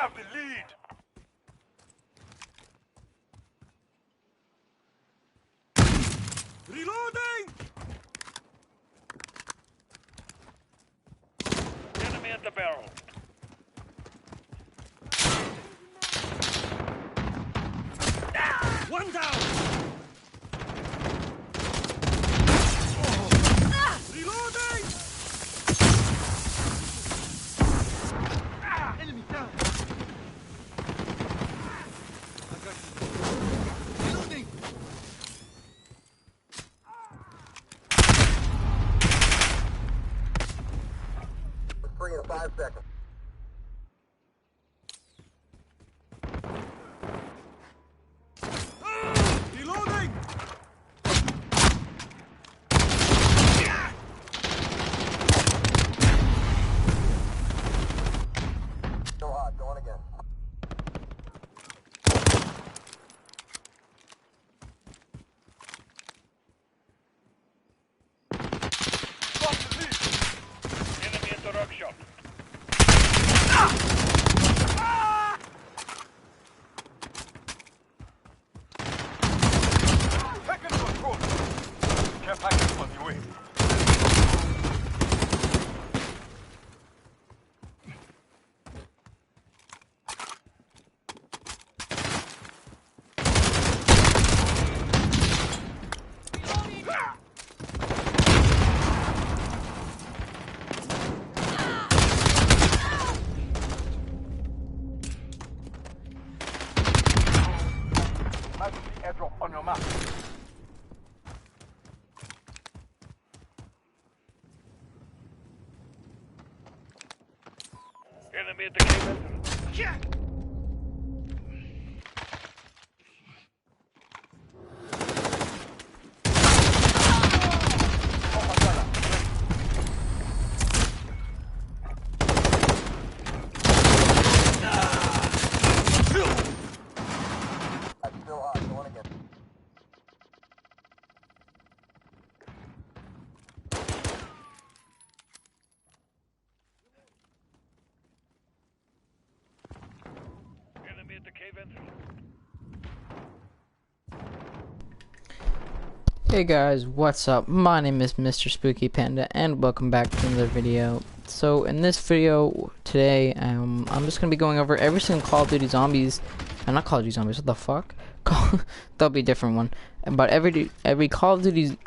have the lead. Reloading! Enemy at the barrel. One down! Reloading! Enemy down! I got you. Reloading! 3 in 5 seconds. Reloading! Still hot, going again. Lost the lead. Enemy at the rock shop. Taken control. Care package on the way. Emergency airdrop on your map. Enemy at the cave entrance. Yeah. That's still hot, going again. Enemy at the cave entrance. Hey guys, what's up? My name is MrSpookyPanda and welcome back to another video. So in this video today, I'm just going to be going over every single Call of Duty Zombies, not Call of Duty Zombies, what the fuck? That'll be a different one. But every Call of Duty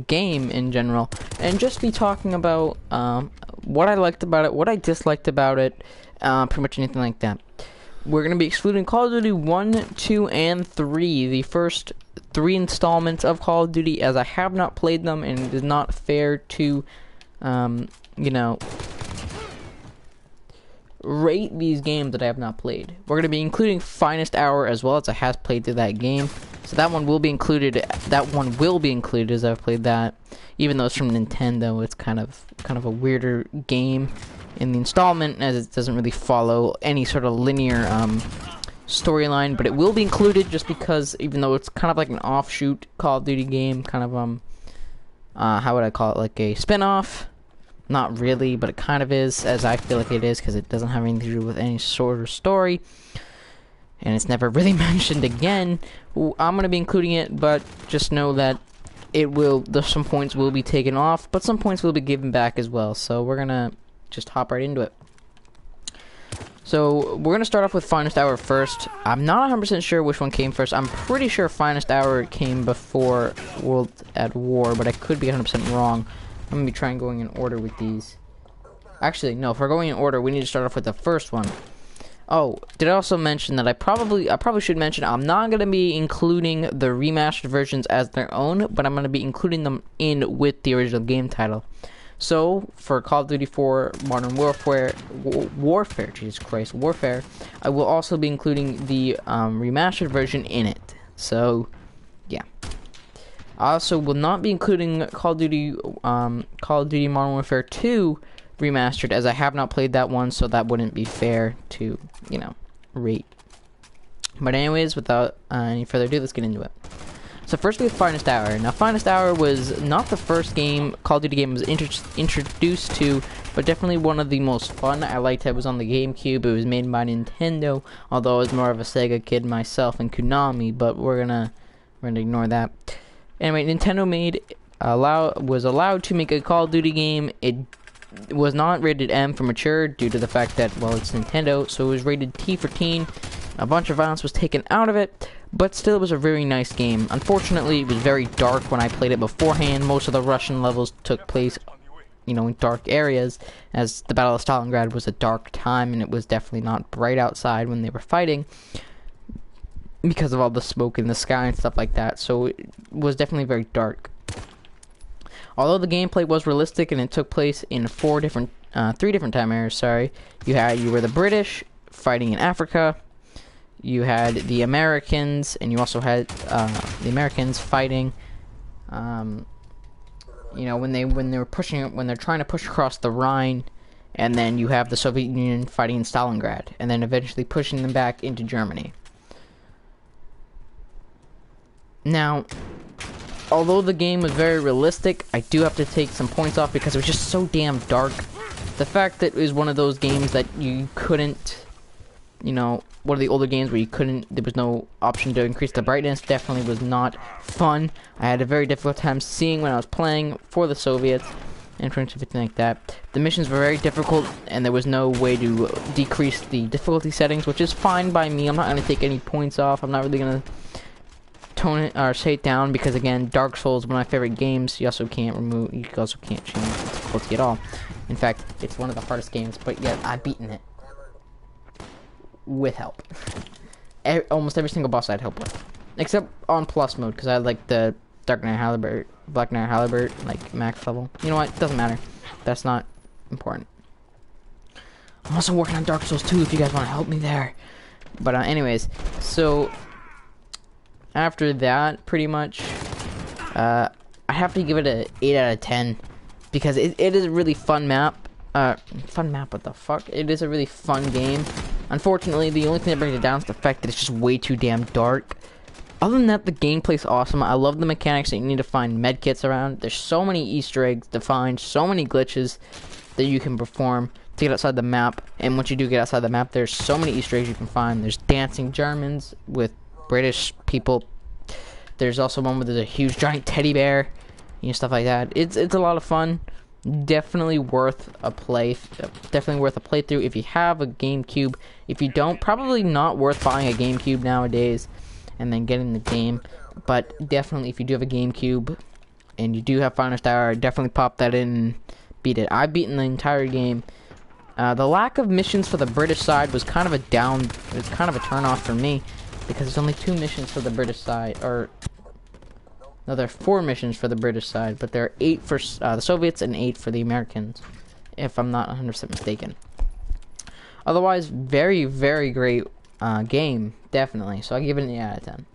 game in general, and just be talking about what I liked about it, what I disliked about it, pretty much anything like that. We're going to be excluding Call of Duty 1, 2, and 3, the first 3 installments of Call of Duty, as I have not played them, and it is not fair to, you know, rate these games that I have not played. We're going to be including Finest Hour as well, as I have played through that game. So that one will be included. That one will be included as I've played that. Even though it's from Nintendo, it's kind of a weirder game in the installment, as it doesn't really follow any sort of linear storyline. But it will be included just because, even though it's kind of like an offshoot Call of Duty game, kind of how would I call it, like a spin-off? Not really, but it kind of is, as I feel like it is, because it doesn't have anything to do with any sort of story. And it's never really mentioned again. I'm going to be including it, but just know that some points will be taken off, but some points will be given back as well. So we're going to just hop right into it. So we're going to start off with Finest Hour first. I'm not 100% sure which one came first. I'm pretty sure Finest Hour came before World at War, but I could be 100% wrong. I'm going to be trying going in order with these. Actually, no, if we're going in order, we need to start off with the first one. Oh, did I also mention that I probably should mention I'm not going to be including the remastered versions as their own, but I'm going to be including them in with the original game title. So, for Call of Duty 4 Modern Warfare, Jesus Christ, Warfare, I will also be including the remastered version in it. So, yeah. I also will not be including Call of Duty Modern Warfare 2 remastered, as I have not played that one, so that wouldn't be fair to, you know, rate. But anyways, without any further ado, let's get into it. So first we have Finest Hour. Now Finest Hour was not the first game Call of Duty game was introduced to but definitely one of the most fun. I liked it was on the GameCube. It was made by Nintendo, although I was more of a Sega kid myself and Konami, but we're gonna ignore that. Anyway, Nintendo was allowed to make a Call of Duty game. It was not rated M for mature due to the fact that, well, it's Nintendo, so it was rated T for teen. A bunch of violence was taken out of it, but still it was a very nice game. Unfortunately, it was very dark when I played it beforehand. Most of the Russian levels took place, you know, in dark areas, as the Battle of Stalingrad was a dark time, and it was definitely not bright outside when they were fighting because of all the smoke in the sky and stuff like that, so it was definitely very dark. Although the gameplay was realistic and it took place in three different time eras, sorry. You were the British fighting in Africa, you had the Americans, and you also had the Americans fighting, you know, when they're trying to push across the Rhine, and then you have the Soviet Union fighting in Stalingrad, and then eventually pushing them back into Germany. Now, although the game was very realistic, I do have to take some points off because it was just so damn dark. The fact that it was one of those games that you couldn't, you know, one of the older games where there was no option to increase the brightness, definitely was not fun. I had a very difficult time seeing when I was playing for the Soviets and everything like that. The missions were very difficult, and there was no way to decrease the difficulty settings, which is fine by me. I'm not going to take any points off. I'm not really going to tone it or say it down because, again, Dark Souls is one of my favorite games. You also can't change the difficulty at all. In fact, it's one of the hardest games, but yet I've beaten it with help. Almost every single boss I had help with, except on plus mode, because I had like the Black Knight Halberd, like max level. You know what? Doesn't matter. That's not important. I'm also working on Dark Souls 2 if you guys want to help me there. But anyways, so after that, pretty much, I have to give it a 8 out of 10 because it is a really fun map. What the fuck? It is a really fun game. Unfortunately, the only thing that brings it down is the fact that it's just way too damn dark. Other than that, the gameplay's awesome. I love the mechanics that you need to find medkits around. There's so many Easter eggs to find, so many glitches that you can perform to get outside the map. And once you do get outside the map, there's so many Easter eggs you can find. There's dancing Germans with British people. There's also one where there's a huge giant teddy bear, you know, stuff like that. It's a lot of fun. Definitely worth a playthrough if you have a GameCube. If you don't, probably not worth buying a GameCube nowadays and then getting the game. But definitely, if you do have a GameCube and you do have Finest Hour, definitely pop that in and beat it. I've beaten the entire game. The lack of missions for the British side was kind of a turn off for me, because there's only 2 missions for the British side, or no, there are 4 missions for the British side, but there are 8 for the Soviets and 8 for the Americans, if I'm not 100% mistaken. Otherwise, very, very great game, definitely. So I give it an 8 out of 10.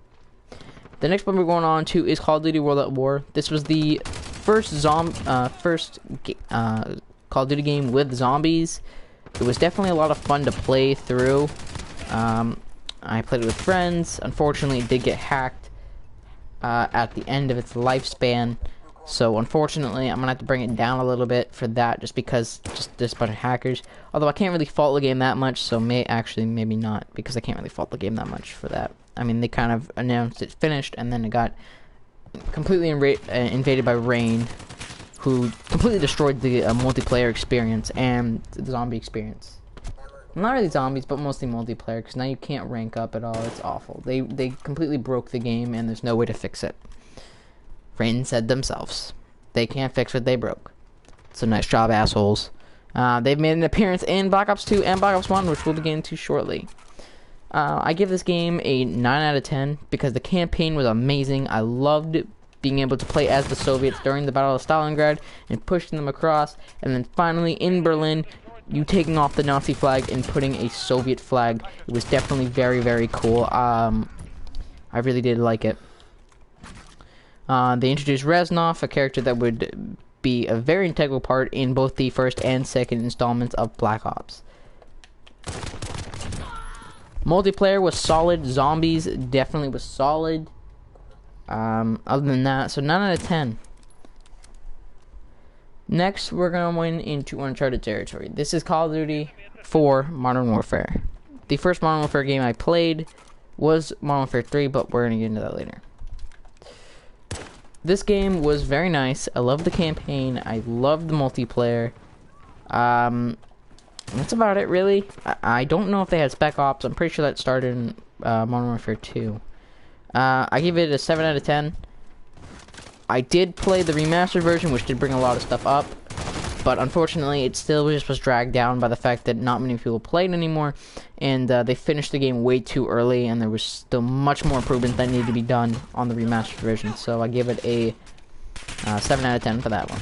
The next one we're going on to is Call of Duty World at War. This was the first Call of Duty game with zombies. It was definitely a lot of fun to play through. I played it with friends. Unfortunately, it did get hacked at the end of its lifespan. So unfortunately, I'm gonna have to bring it down a little bit for that, just because there's a bunch of hackers. Although I can't really fault the game that much, so maybe not, because I can't really fault the game that much for that. I mean, they kind of announced it finished, and then it got completely invaded by Rain, who completely destroyed the multiplayer experience and the zombie experience. Not really zombies, but mostly multiplayer, because now you can't rank up at all. It's awful. They completely broke the game, and there's no way to fix it. Rain said themselves, they can't fix what they broke. So nice job, assholes. They've made an appearance in Black Ops 2 and Black Ops 1, which we'll get into shortly. I give this game a 9 out of 10 because the campaign was amazing. I loved being able to play as the Soviets during the Battle of Stalingrad and pushing them across, and then finally in Berlin, you taking off the Nazi flag and putting a Soviet flag. It was definitely very, very cool. I really did like it. They introduced Reznov, a character that would be a very integral part in both the first and second installments of Black Ops. Multiplayer was solid. Zombies definitely was solid. Other than that, so 9 out of 10. Next, we're going to went into Uncharted territory. This is Call of Duty 4 Modern Warfare. The first Modern Warfare game I played was Modern Warfare 3, but we're going to get into that later. This game was very nice. I loved the campaign. I loved the multiplayer. That's about it, really. I don't know if they had Spec Ops. I'm pretty sure that started in Modern Warfare 2. I give it a 7 out of 10. I did play the remastered version, which did bring a lot of stuff up, but unfortunately it still just was dragged down by the fact that not many people played anymore, and they finished the game way too early, and there was still much more improvement that needed to be done on the remastered version, so I give it a 7 out of 10 for that one.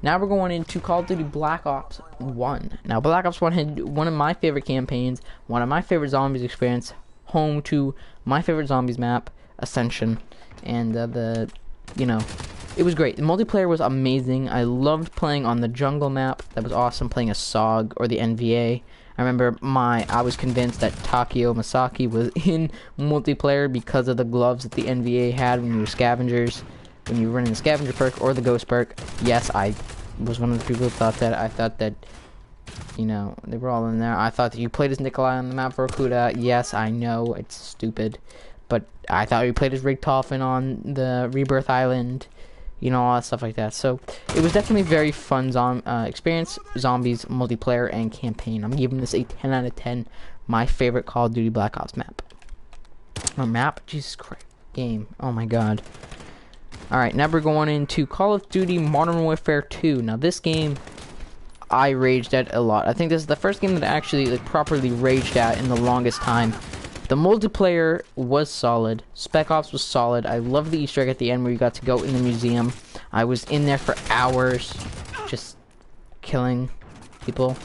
Now we're going into Call of Duty Black Ops 1. Now Black Ops 1 had one of my favorite campaigns, one of my favorite zombies experience, home to my favorite zombies map, Ascension. And it was great. The multiplayer was amazing. I loved playing on the jungle map. That was awesome. Playing as SOG or the NVA. I remember I was convinced that Takeo Masaki was in multiplayer because of the gloves that the NVA had when you were scavengers, when you were running the scavenger perk or the ghost perk. Yes, I was one of the people who thought that. I thought that, they were all in there. I thought that you played as Nikolai on the map for Okuda. Yes, I know, it's stupid. But I thought we played as Richtofen on the Rebirth Island, all that stuff like that. So it was definitely a very fun experience, zombies, multiplayer, and campaign. I'm giving this a 10 out of 10. My favorite Call of Duty Black Ops map. Or map? Jesus Christ. Game. Oh my god. Alright, now we're going into Call of Duty Modern Warfare 2. Now this game, I raged at a lot. I think this is the first game that I actually properly raged at in the longest time. The multiplayer was solid. Spec Ops was solid. I love the Easter egg at the end where you got to go in the museum. I was in there for hours, just killing people,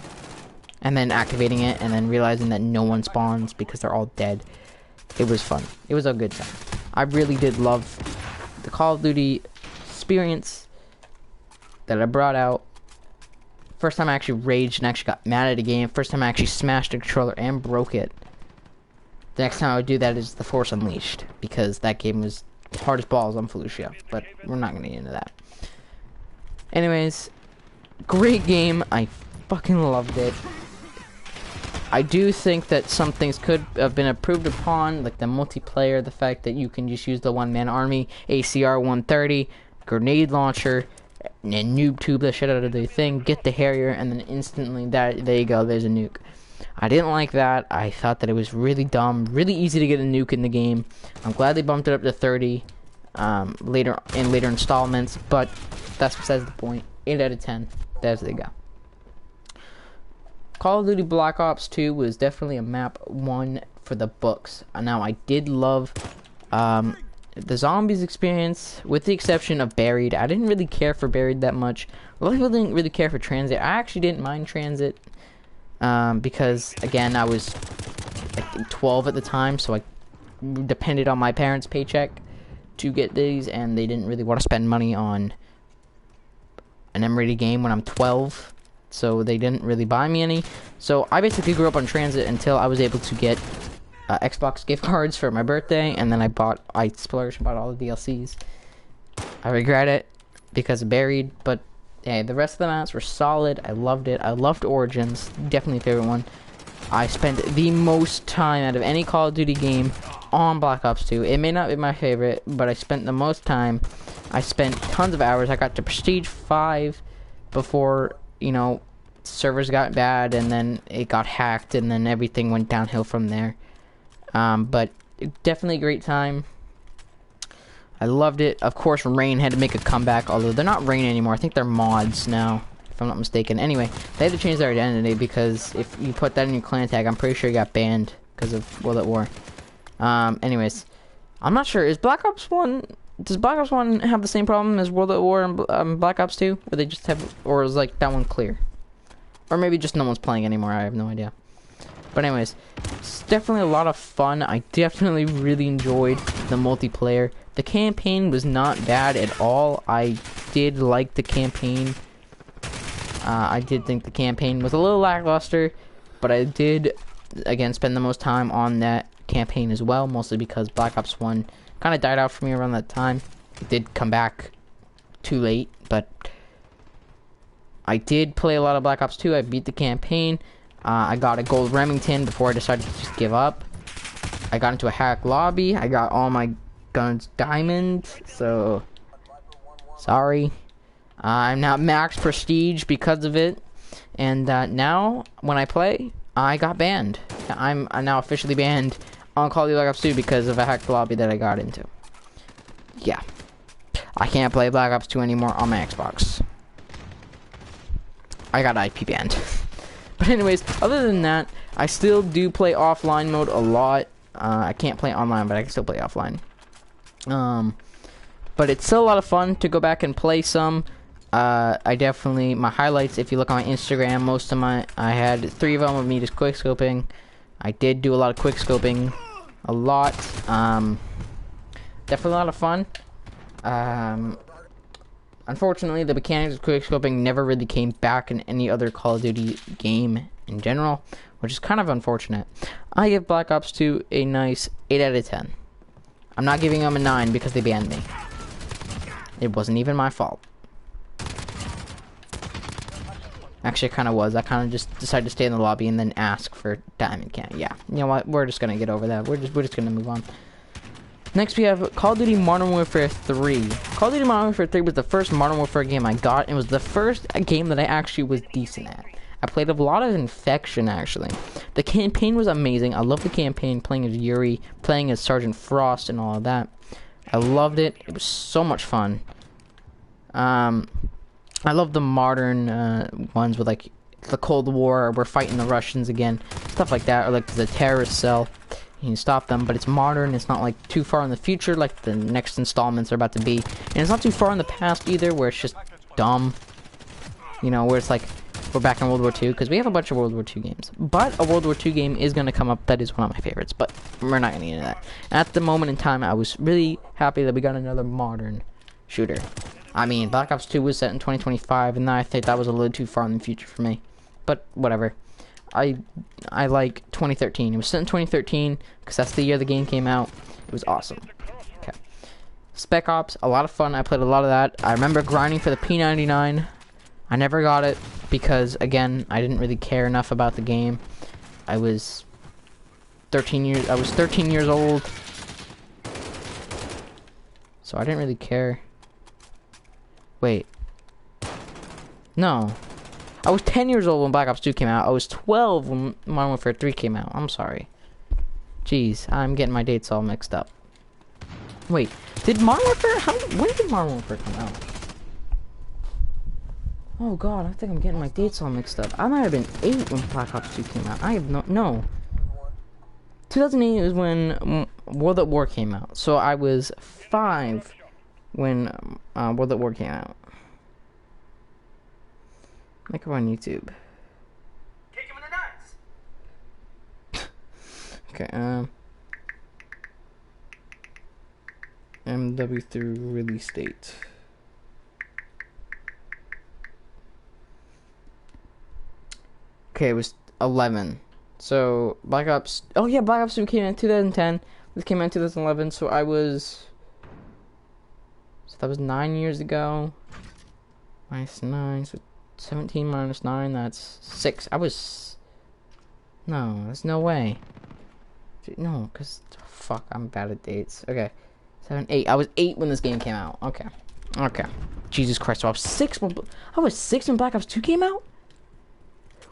and then activating it, and then realizing that no one spawns because they're all dead. It was fun. It was a good time. I really did love the Call of Duty experience that I brought out. First time I actually raged and actually got mad at a game. First time I actually smashed a controller and broke it. The next time I would do that is The Force Unleashed, because that game was hard as balls on Fallujah, but we're not going to get into that. Anyways, great game. I fucking loved it. I do think that some things could have been improved upon, like the multiplayer, the fact that you can just use the one-man army, ACR 130, grenade launcher, and noob tube the shit out of the thing, get the Harrier, and then instantly, there you go, there's a nuke. I didn't like that. I thought that it was really dumb, really easy to get a nuke in the game. I'm glad they bumped it up to 30 later installments, but that's besides the point. 8 out of 10. There they go. Call of Duty Black Ops 2 was definitely a map one for the books. Now, I did love the zombies experience, with the exception of Buried. I didn't really care for Buried that much. A lot of people didn't really care for Transit. I actually didn't mind Transit. Because again, I was like 12 at the time, so I depended on my parents' paycheck to get these, and they didn't really want to spend money on an M-rated game when I'm 12, so they didn't really buy me any. So I basically grew up on Transit until I was able to get Xbox gift cards for my birthday, and then I splurged and bought all the DLCs. I regret it because of Buried, but hey, the rest of the maps were solid. I loved it. I loved Origins. Definitely a favorite one. I spent the most time out of any Call of Duty game on Black Ops 2. It may not be my favorite, but I spent the most time. I spent tons of hours. I got to Prestige 5 before, servers got bad, and then it got hacked, and then everything went downhill from there. But definitely a great time. I loved it. Of course, Rain had to make a comeback, although they're not Rain anymore. I think they're mods now, if I'm not mistaken. Anyway, they had to change their identity because if you put that in your clan tag, I'm pretty sure you got banned because of World at War. Anyways, I'm not sure. Does Black Ops 1 have the same problem as World at War and Black Ops 2? Or they just have, or is like that one clear? Or maybe just no one's playing anymore. I have no idea. But anyways, it's definitely a lot of fun. I definitely really enjoyed the multiplayer. The campaign was not bad at all. I did like the campaign. I did think the campaign was a little lackluster, but I did, again, spend the most time on that campaign as well, mostly because Black Ops 1 kind of died out for me around that time. It did come back too late, but I did play a lot of Black Ops 2. I beat the campaign. I got a gold Remington before I decided to just give up. I got into a hack lobby. I got all my guns diamond, so sorry. I'm not max prestige because of it. And now, when I play, I got banned. I'm now officially banned on Call of Duty Black Ops 2 because of a hacked lobby that I got into. Yeah. I can't play Black Ops 2 anymore on my Xbox. I got IP banned. But anyways, other than that, I still do play offline mode a lot. I can't play online, but I can still play offline. But it's still a lot of fun to go back and play some. I definitely, my highlights, if you look on my Instagram, I had 3 of them of me just quick scoping. I did do a lot of quick scoping. A lot. Definitely a lot of fun. Unfortunately, the mechanics of quickscoping never really came back in any other Call of Duty game in general, which is kind of unfortunate. I give Black Ops 2 a nice 8 out of 10. I'm not giving them a 9 because they banned me. It wasn't even my fault. Actually, it kind of was. I kind of just decided to stay in the lobby and then ask for diamond can. Yeah, you know what? We're just gonna get over that. We're just gonna move on. Next, we have Call of Duty Modern Warfare 3. Call of Duty Modern Warfare 3 was the first Modern Warfare game I got, and it was the first game that I actually was decent at. I played a lot of Infection, actually. The campaign was amazing. I loved the campaign, playing as Yuri, playing as Sergeant Frost, and all of that. I loved it. It was so much fun. I love the modern ones with, like, the Cold War, we're fighting the Russians again, stuff like that, or, like, the terrorist cell. You can stop them, but it's modern. It's not like too far in the future like the next installments are about to be, and it's not too far in the past either where it's just dumb, you know, where it's like we're back in World War II, because we have a bunch of World War II games, but a World War II game is going to come up that is one of my favorites, but we're not going to get into that. At the moment in time, I was really happy that we got another modern shooter. I mean, Black Ops 2 was set in 2025, and I think that was a little too far in the future for me, but whatever. I like 2013. It was set in 2013 because that's the year the game came out. It was awesome. Okay. Spec Ops, a lot of fun. I played a lot of that. I remember grinding for the P99. I never got it because, again, I didn't really care enough about the game. I was 13 years old. So I didn't really care. Wait. No. I was 10 years old when Black Ops 2 came out. I was 12 when Modern Warfare 3 came out. I'm sorry. Jeez, I'm getting my dates all mixed up. Wait, did Modern Warfare... when did Modern Warfare come out? Oh god, I think I'm getting my dates all mixed up. I might have been 8 when Black Ops 2 came out. I have no. 2008 is when World at War came out. So I was 5 when World at War came out. Look up on YouTube. Kick him in the nuts. Okay, MW3 release date. Okay, it was 11. So Black Ops. Oh yeah, Black Ops 2 came out in 2010. This came out in 2011. So I was. So that was 9 years ago. Minus 9. So 17 minus 9. That's 6. I was. No, there's no way. No, cause fuck, I'm bad at dates. Okay, 7, 8. I was 8 when this game came out. Okay. Okay. Jesus Christ. So I was 6 when. I was 6 when Black Ops 2 came out.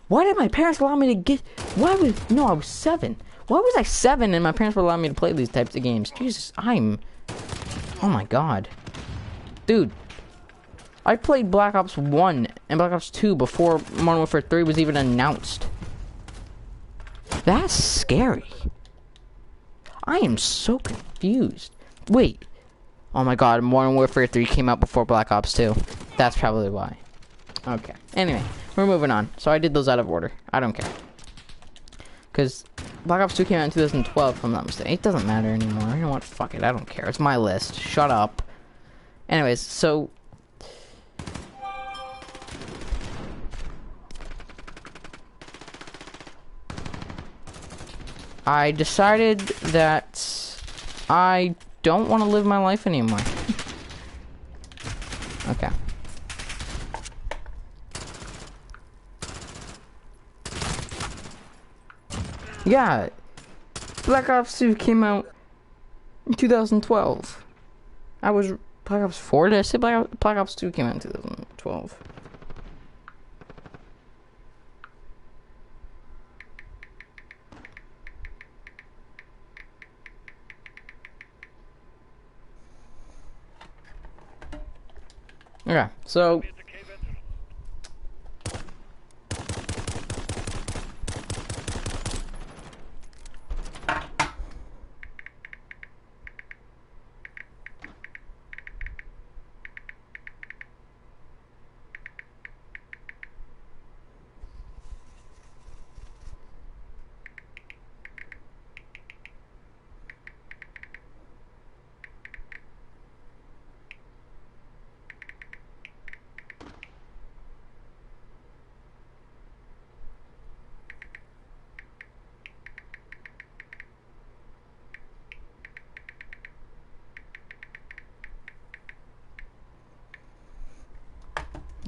Why did my parents allow me to get... I was 7. Why was I 7 and my parents would allow me to play these types of games? Jesus, oh my god. Dude. I played Black Ops 1 and Black Ops 2 before Modern Warfare 3 was even announced. That's scary. I am so confused. Wait. Oh my god, Modern Warfare 3 came out before Black Ops 2. That's probably why. Okay. Anyway. We're moving on. So I did those out of order. I don't care. Because Black Ops 2 came out in 2012, if I'm not mistaken. It doesn't matter anymore. You know what? Fuck it. I don't care. It's my list. Shut up. Anyways, so... I decided that I don't want to live my life anymore. Okay. Yeah, Black Ops 2 came out in 2012. I was Black Ops 4. Did I say Black Ops 2 came out in 2012? Okay, so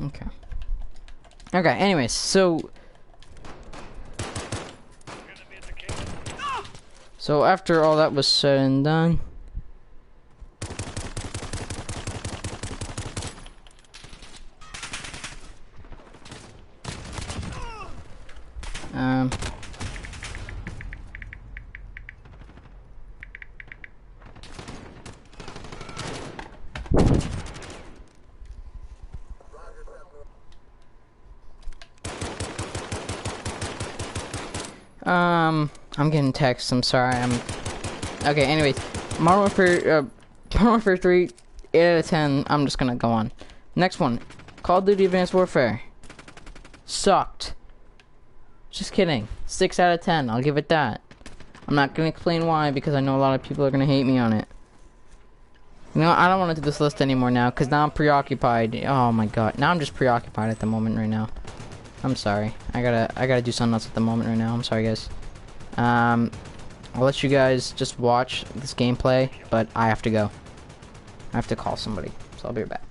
okay. Okay, anyways, so after all that was said and done, I'm getting texts, I'm sorry, okay, anyways, Modern Warfare 3, 8 out of 10, I'm just gonna go on. Next one, Call of Duty Advanced Warfare. Sucked. Just kidding, 6 out of 10, I'll give it that. I'm not gonna explain why, because I know a lot of people are gonna hate me on it. You know, I don't want to do this list anymore now, because now I'm preoccupied. Oh my god, now I'm just preoccupied at the moment right now. I'm sorry, I gotta do something else at the moment right now, I'm sorry guys. I'll let you guys just watch this gameplay, but I have to go. I have to call somebody, so I'll be right back.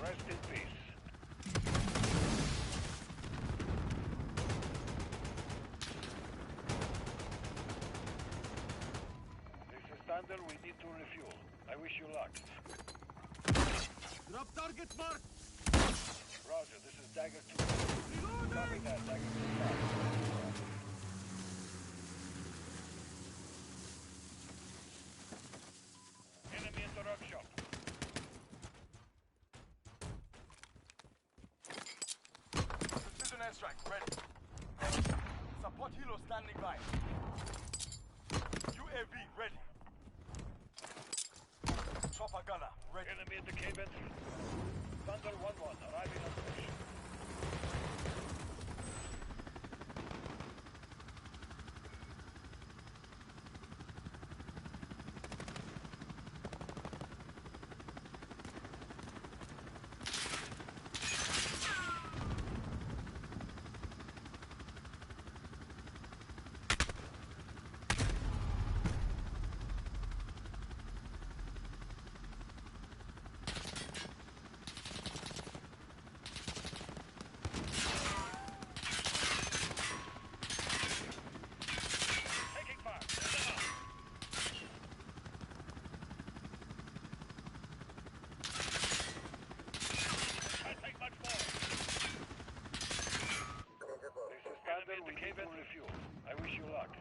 Rest in peace. This is Thunder. We need to refuel. I wish you luck. Drop target mark. Roger, this is Dagger 2. Copy that, Dagger 2. Enemy interrupt shop. Precision airstrike, ready. Support helo standing by. UAV, ready. Chopper gunner, ready. Enemy at the cave entrance. Thunder 1-1, arriving on position. Taking fire. I take much more. This is Thunder. We need to refuel. I wish you luck.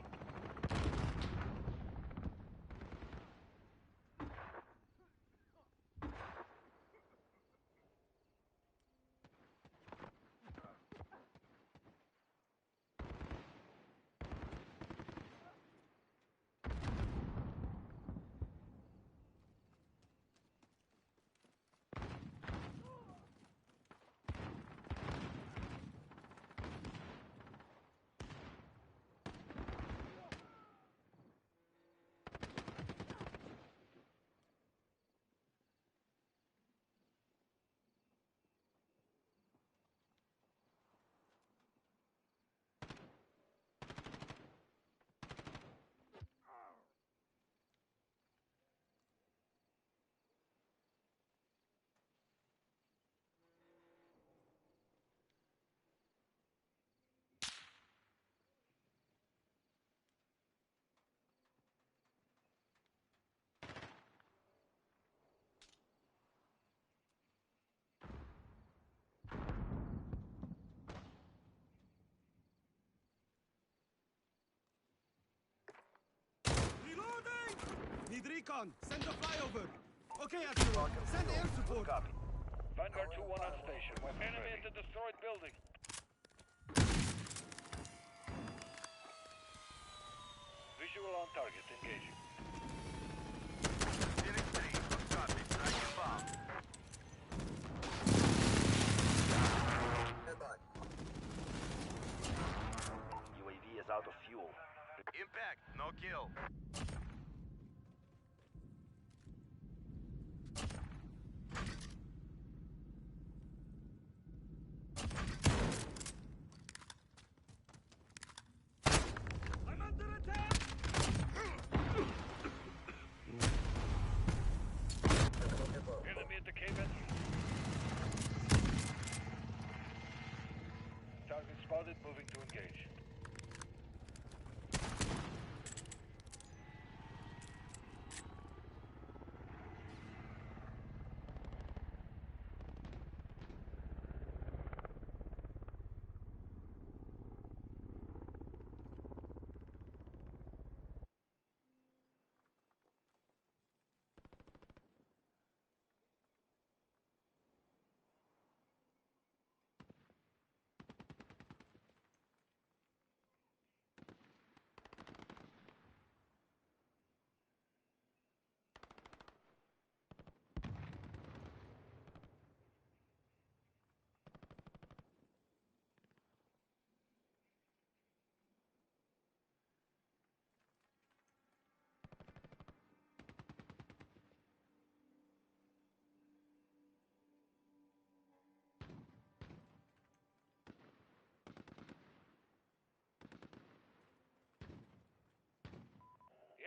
recon. Send a flyover. Okay, Admiral. Send air support. Copy. Vanguard 2-1 on station. Weapons enemy at the destroyed building. Visual on target. Engaging. Stand by. UAV is out of fuel. Impact, no kill. I'm under attack! Enemy at the cave entrance. Target spotted, moving to engage.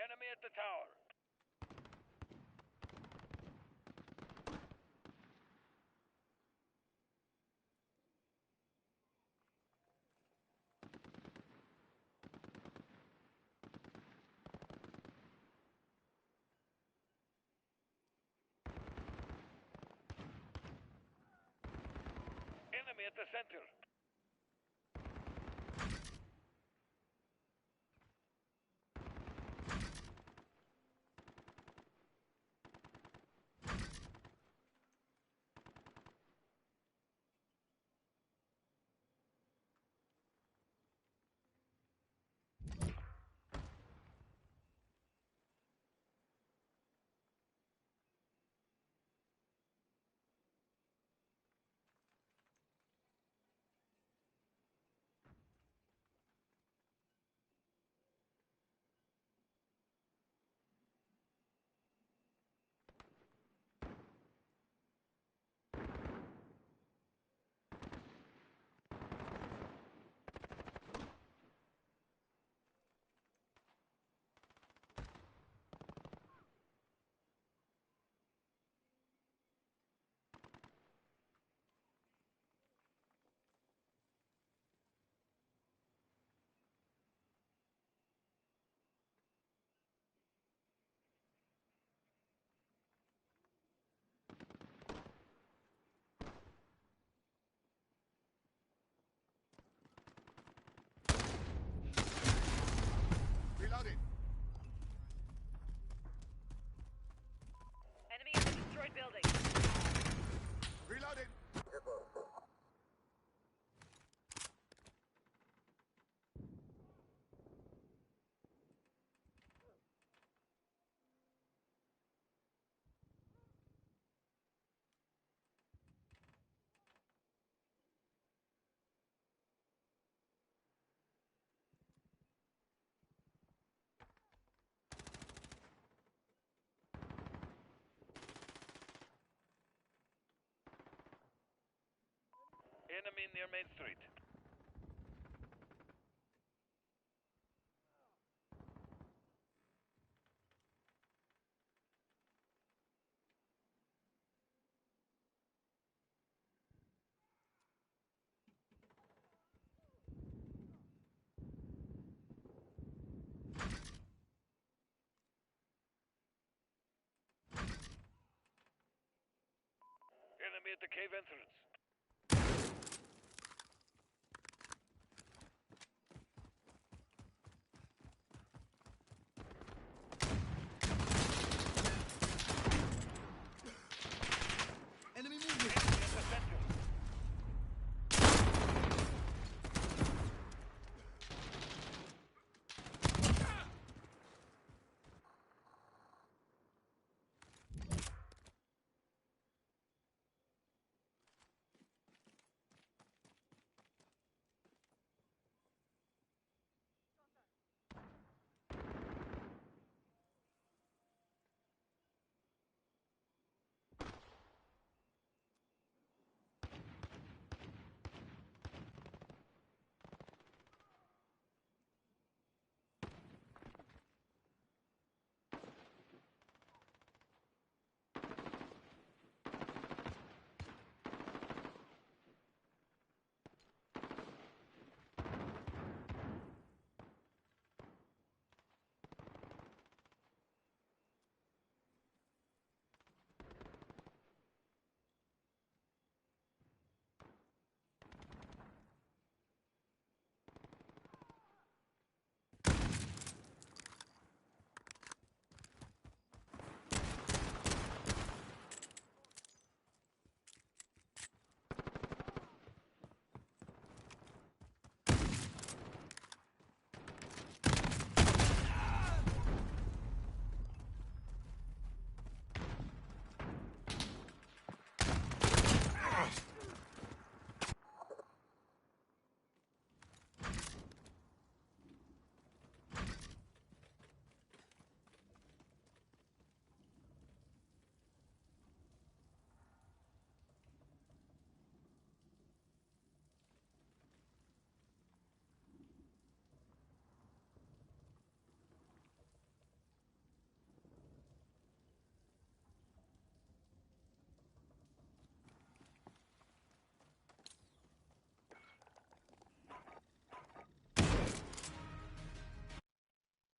Enemy at the tower. Enemy at the center. Reloading. Enemy in the destroyed building. Reloading. Hippo. Enemy near Main Street. Enemy at the cave entrance.